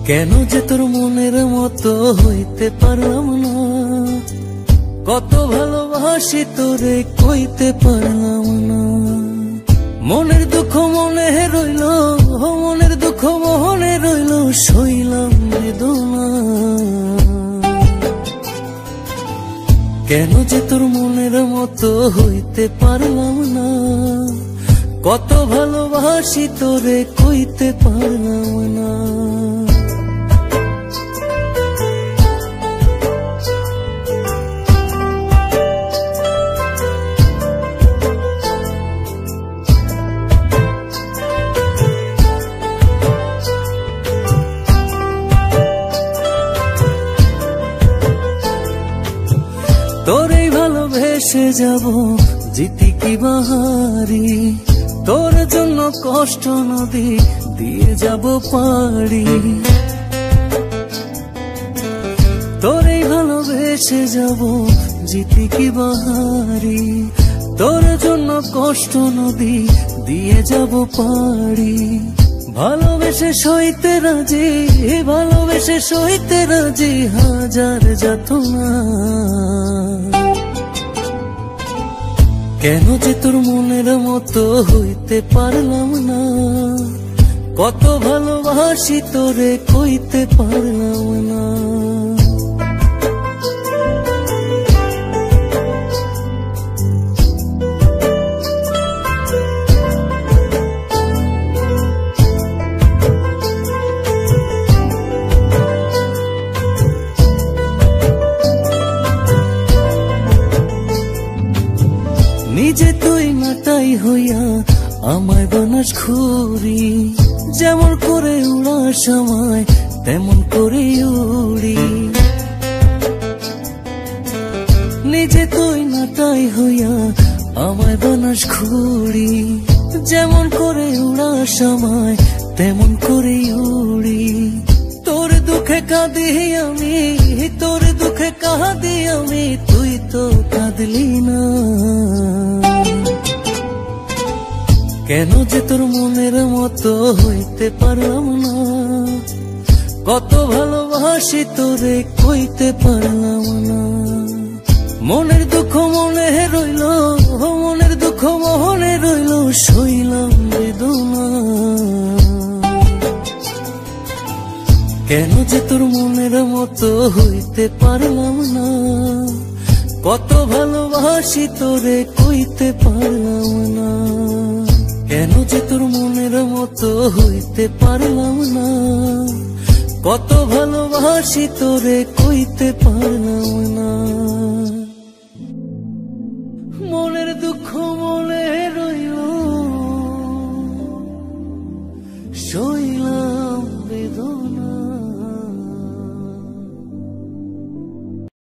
কেন যে তোর মনের মতো হইতে পারলাম না, কত ভালোবাসি তোরে কইতে পারলাম না। মনের দুঃখ মনে রইল, মনের দুঃখ মনে রইল, সইলাম বেদনা। কেন যে তোর মনের মতো হইতে পারলাম না, কত ভালোবাসি তোরে কইতে পারলাম না। তোরে ভালোবেসে যাব জিতি কি বাহারি, তোর জন্য কষ্ট নদী দিয়ে যাব পাড়ি। তোরে ভালোবেসে যাব জিতি কি বাহারি, তোর জন্য কষ্ট নদী দিয়ে যাব পাড়ি। ভালোবেসে সইতে রাজি, ভালোবেসে সইতে রাজি হাজার যাতনা। কেন যে তোর মনের মতো হইতে পারলাম না, কত ভালোবাসি তোরে কইতে পারলাম না। নিজে তুই নাটাই হইয়া আমায় বানাস ঘুরি, যেমন করে উড়ার সময় তেমন করে উড়ি। নিজে তুই নাটাই হইয়া আমায় বানাস ঘুরি, যেমন করে উড়ার সময় তেমন করে উড়ি। তোর দুঃখে কাঁদি আমি, তোর দুঃখে কাঁদি আমি, তুই তো কাঁদলি না। কেন যে তোর মনের মতো হইতে পারলাম না, কত ভালোবাসি তোরে কইতে পারলাম না। মনের দুঃখ মনে রইল, মনের দুঃখ মনে রইল, সইলাম বেদনা। কেন যে তোর মনের মতো হইতে পারলাম না, কত ভালোবাসি তোরে কইতে পারলাম না। কেন যে তোর মনের মতো হইতে পারলাম না, কত ভালোবাসি তোরে কইতে পারলাম না। মনের দুঃখ মনে